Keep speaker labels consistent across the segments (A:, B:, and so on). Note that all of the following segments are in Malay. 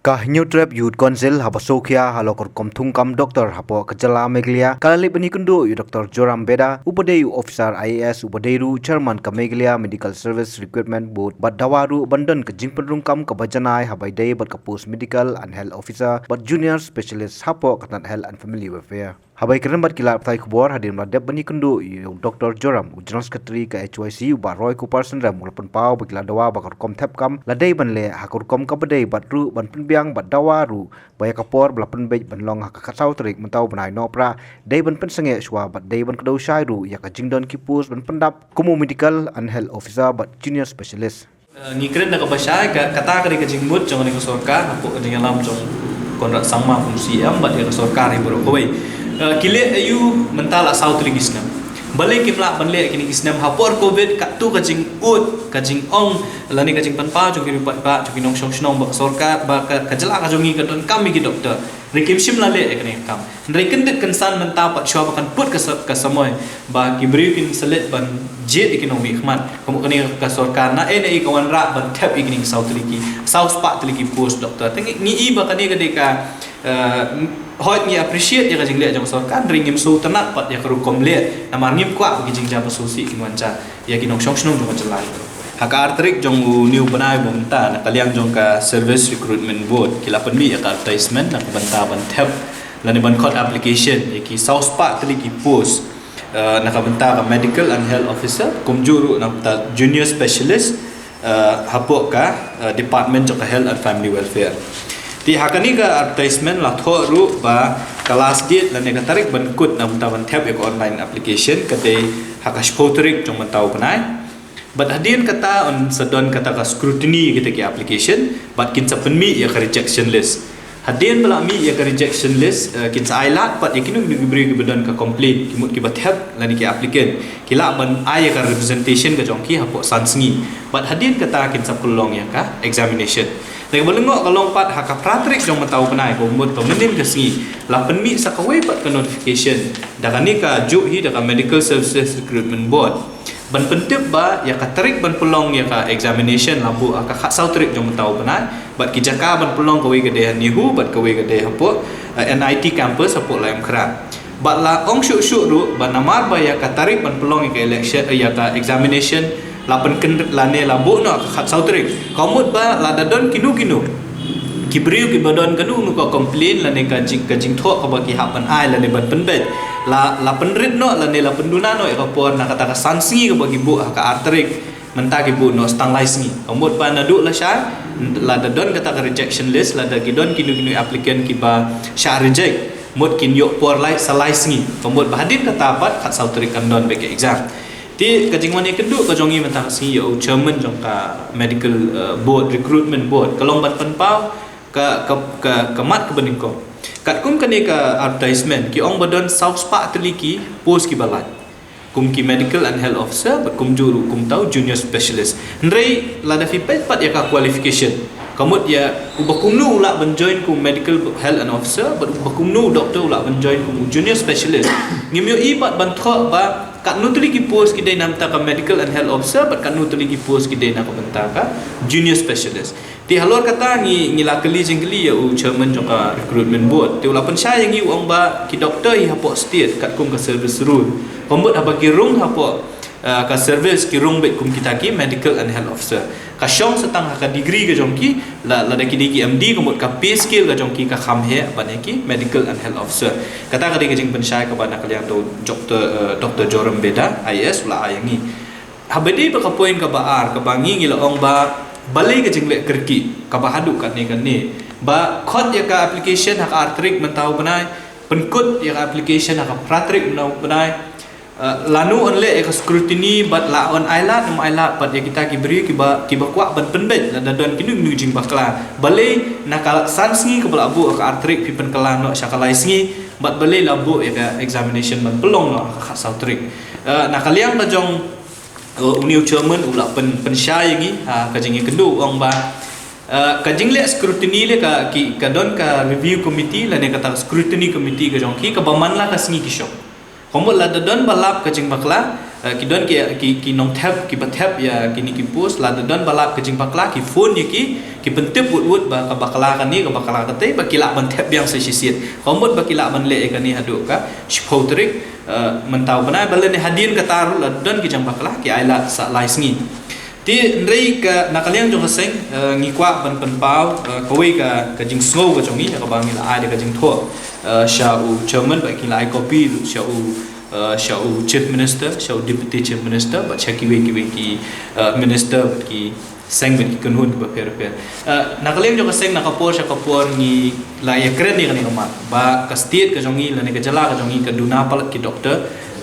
A: Kah New Trap Youth Council haba Sokhia halokor komthung kam doktor hapo kejala meglia kalali bani kundu yu Dr. Joram Beda upadeyu officer IAS upadeyu chairman ka meglia medical service recruitment board badawaru bandan ka jingpenrung kam ka bajanai habai day bat ka post medical and health officer bat junior specialist hapo katan health and family welfare habai kerembat kila ptai kubor hadir madep bani kundu yu Dr. Joram general secretary ka HYC ba Roy ku person ram ulapun pau bakila dawa bakar kom thep kam ladai banle hakur kom ka badai batru ban biang bat dawaru baya kapor belapan bej banlong hakakasau terik mentau benai nopra day ban pensenge swa bat day ban kedau shairu ya ka jingdon kipus ban pendap kumu medical and health officer bat junior specialist
B: ngikren na kabasya kata kari ka jingbut jong ni sorka hapo dengan lam jong konrak sama fungsi am bat ya sorka ri bro koi kile ayu mentala sau trigisna balik kimla banle kini kisnam hapor covid katu kajing ut kajing ong lani kajing panpa jogi pa jogi nong shong shnong ba sorka ba kajala kajongi kadon kami gi doktor rekim shimla le ekne kam rekin det kansan menta pat shwa kan put ka samoy ba kibri kin selet ban jet ekonomi khmat kamu kani ka sorka na ene kawan ra ban tap igning south liki south part liki post doktor tengi ni ba kani kadeka hoi ni appreciate ya kajing le jong sorkan ringim su tenak pat ya kerukom le namar ngim kwa gi jing jaba susi ki manca ya ki nong shong snong jong jalai haka artrik jong new banai bomta na kaliang jong ka service recruitment board kila penmi ya ka advertisement na banta ban tab lani ban code application ya ki south part tli ki post na ka banta ka medical and health officer kumjuru na ta junior specialist hapok ka department jong ka health and family welfare ti hakani ka advertisement la thoru ba kelas dit lan nega tarik ban kut na buntawan tab ek online application kate hakash potrik jong mentau panai but hadin kata on sedon kata ka scrutiny kita ki application but kin sapenmi ya ka rejection list hadin bala mi ya ka rejection list kin sa ailat pat yakinu diberi ke badan ka complaint kimut ki bathab lan ki applicant kila ban ai ka representation ka jong ki hapo sansngi but hadin kata kin sapulong ya ka examination Nega balengok kalau pat haka pratrik jong mentau penai ko mut pemenin ke singi la penmi sakawai pat ke notification dakani ka juhi daka medical services recruitment board ban pentip ba ya ka tarik ban pelong ya ka examination lambu aka khak sau tarik jong mentau penai bat ki jaka ban pelong ko we gede nihu bat ko we gede hapo NIT campus hapo laim kra bat la ong syuk ru ban namar ba ya ka tarik ban pelong ya ka election ya ka examination lapan kendret lane lambu no khat sautrik komut ba la dadon kinu kibriu ki badon kanu nu ko complain lane kajing tho ka ba ki hapan ai lane ban penbet la penrit no lane la penduna no ka pon na kata ka sansi ka ba ki bu ka artrik menta ki bu no stang laisngi komut ba nadu la sha la dadon kata ka rejection list la da gidon kinu applicant ki ba sha reject mut kin yo por lai salaisngi komut ba hadin kata pat khat sautrik kandon be ke exam ti kajingwan yang kedua kajongi mentang CEO chairman jong ka medical board recruitment board kalong ban penpau ka mat ke bening ko kat kum kani ka advertisement ki ong badon south spa teliki post ki balat kum ki medical and health officer bat kum juru kum tau junior specialist ndrei lada fi pat ya ka qualification kamut ya ubakumnu la ban join kum medical health and officer bat ubakumnu doctor la ban join kum junior specialist ngimyo ibat ban tho ba kat nutuli ki post ki dai nam ta ka medical and health officer but kat nutuli ki post ki dai na ka benta ka junior specialist ti halor kata ngi lakali jingli ya u chairman jong ka recruitment board ti ulapan sya yang yu ong ba ki doctor hi hapo state kat kum ka service rule kombut apa ki rung hapo ka service ki rung bet kum kita ki medical and health officer ka shong setang ka degree ka jong ki la da ki digi MD kombut ka pay scale ka jong ki ka kham he apa ne ki medical and health officer kata ka digi jing pensyai ka bana kalian tu Dr. Joram Beda IAS ula ayangi habedi ba ka point ka baar ka bangi ngila ong ba balai ka jing le kerki ka ba hadu kat ni ba khot ya ka application hak artrik mentau benai penkut ya ka application hak pratrik mentau benai lanu onle ek scrutiny but la on ailat nam ailat pat ya kita ki beri ki ba kwa ban penbet la dadon kinu nu jing bakla balai nakal sansngi ke bala bu ka artrik pi pen kala no syakalai sngi but balai labu ya ka examination ban pelong no ka sautrik nakaliang ta jong uniu chairman ula pensyai ngi kajing kendu ong ba kajing le scrutiny le ka ki kadon ka review committee la ne kata scrutiny committee ka jong ki ka baman la ka sngi ki shop Komot la dadon balap kajing bakla don ki nong tap ki batap ya kini ki post la don balap ke jing bakla ki phone ye ki pentep wut ba ka bakla kan ni ka bakla ka te ba ki la ban tap yang sesisit komot ba ki la ban le kan ni hadu ka shpotrik mentau bana balen hadin ka taru la don ki jang bakla ki ai la sa lai sngi ti ndrei ka nakaliang jong seng ngi kwa ban pen pau ka we ka jing snow ka jong ni ka bang ni la ai ka jing tho sha u chairman ba ki lai copy lu sha u chief minister sha u deputy chief minister ba cha ki we ki minister ba ki seng ben ki kunhun ba per nakaliang jong seng nakapor sha kapor ngi la ya kren ni kan ni ma ba ka state ka jong ni la ni ka jala ka jong ni ka duna pal ki doctor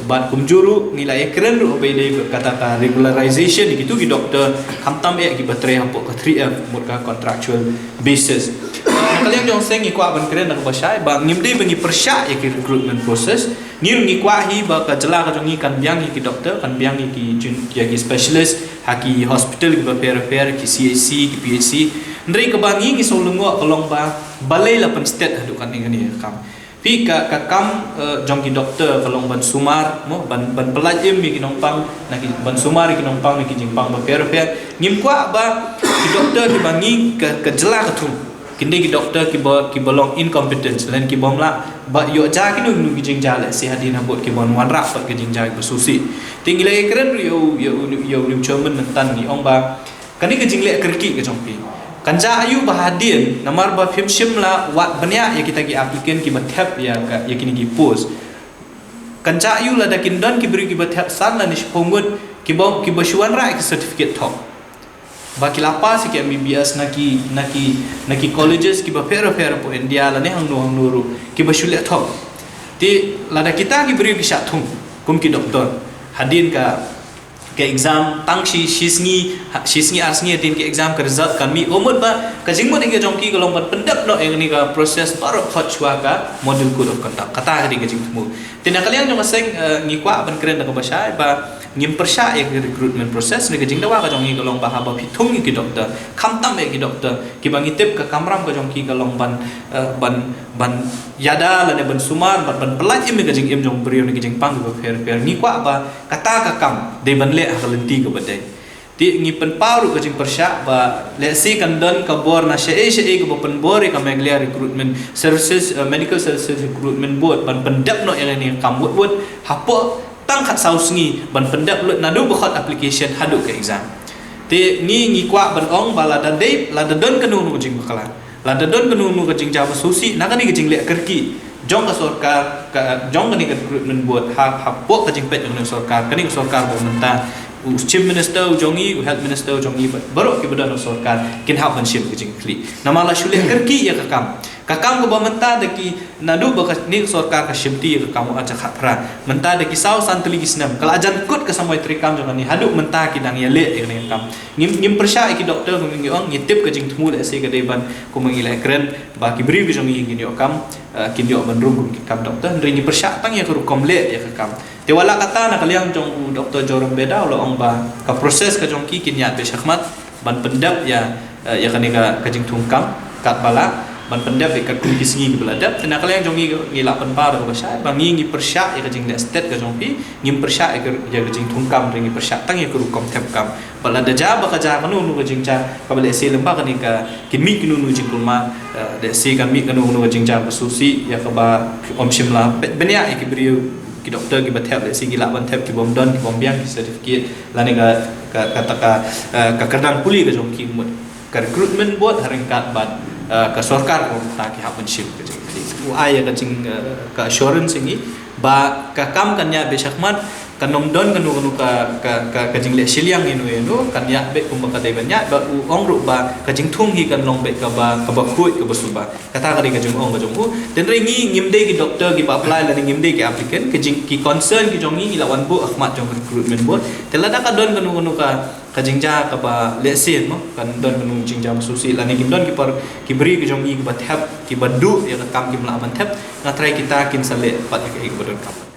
B: bat kumjuru nilai keren ru obey kata regularization gitu ki doktor hamtam ki batre hapo ka 3F mut ka contractual basis kalian jong seng ki kwa ban keren nak basai ba ngimde bengi persya ki recruitment process ngir ngi kwa hi ba ka jela ka jong kan biang ki doktor kan biang ki ki specialist haki hospital ki per ki CAC ki PHC ndrei ka bangi ki solungo kolong ba balai la pen state hadu kan ngani kam pi ka kam jong ki doktor kalong ban sumar mo ban pelajim mi ki nongpang na ki ban sumar ki nongpang ni ki jingpang ba per ngim kwa ba ki doktor ki bangi ka jela ka tu kinde ki doktor ki bolong incompetence len ki bomla ba yo ja ki nu ki jing jale si hadin habot ki bon wan rap ki jing ja ki susi tingile keren yo chairman mentan ni ong ba kani ki jing le kerki ke jong pi kanja ayu bahadin namar ba phim shimla wat banya ya kita ki applicant ki bathap ya kini ki post kanja ayu la dakin don ki beri ki bathap san la nish pongut ki basuan ra ki certificate thok ba ki lapa si ki MBBS naki colleges ki ba fera po India la ne hang nuru ki basule thok ti la da kita ki beri ki shathum kum ki doktor hadin ka ke exam tang shisngi asngi tin ke exam ke result kan mi omot ba ka jingmot ing jong ki golong ban pendap no eng ni ka proses baru khot chwa ka model code of conduct kata hari ke jing mu tin kalian jong seng ngi kwa ban keren ka basai ba ngim persya ek recruitment process ni ke jing dawa ka jong ki golong ba ha ba phithung ki doktor khamtam ki doktor ki bangi tip ka kamram ka jong ki golong ban yada la ne ban sumar ban pelaj im ke jing im jong beriu ni ke jing pang ka fer ni kwa ba kata ka kam de ban le halenti ke badai ti ngi pen paru ke jing persya ba le si kan don ka bor na she ke pen bor ka meglia recruitment services medical services recruitment board ban pendap no yang ni kam wot hapo tang khat sausngi ban pendap lut nadu bkhot application hadu ke exam ti ngi kwa ban ong bala dan de la don kanu nu jing bakala la don kanu nu ke jing jawa susi na kan ni ke jing le kerki jong ka sarkar jong ni ke recruitment board hapo ke jing pet jong sarkar kani ke sarkar bo menta chief minister jongi health minister jongi baru ki badan sarkar kin ha ban ship ke jing kli namala shule kerki ya kakam ko ba menta de ki nadu ba ni sarkar ka shimti ka kamu aja khatra menta de ki saw santli gisnam kala ajan kut ka samoi trikam jong ni hadu menta ki dang ya le ni kam ngim persya ki doktor ko ngi ong ngitip ka jing thmu le se ka deban ko mangi le kren ba ki bri bi jong ngi ni okam kin yo ban rum ki kam doktor ngi persya tang ya ko kom le ya ka kam te wala kata na kaliang jong doktor Joram Beda lo ong ba ka proses ka jong ki kin ya be shakhmat ban pendap ya kani ka jing thungkam kat bala ban pendap ka kunki singi beladap tena kalian jong ngi la pen par ba sha ba ngi persya ya jing state ka jong pi ngim persya ya jing thungkam ngi persya tang ya ku kom tap kam bala da ja ba ka ja kanu nu jing cha ka bale se lemba ka ni ka kimi kinu nu jing kulma de se kan mi kanu nu jing cha susi ya ka ba om shimla benya ya ki brio ki doktor ki bathap le se ki la ban thap ki bom don ki bom biang ki certificate la ni ka kata ka kadang puli ka jong ki mut ka recruitment board haringkat bat ka sarkar ko ta ki happen ship ke jing ai ka jing ka assurance ngi ba ka kam kan ya be shakmat kan nom don kan nu ka jing le siliang inu kan ya be kum ka dai banya ba ong ru ba ka jing thung hi kan long be ka ba khoi ka basuba kata ka ri ka jing ong ka jong hu den re ngi ngim de ki doctor ki ba apply la ngim de ki applicant ke jing ki concern ki jong ngi lawan bu akhmat jong recruitment board telada ka don kan nu ka jingja ka ba lesin mo kan don kan jingja susi la ni don ki beri ki jong ki ba thap ki ba du ya ka kam ki mla ban thap na try kita kin sale pat ka ik bodon kam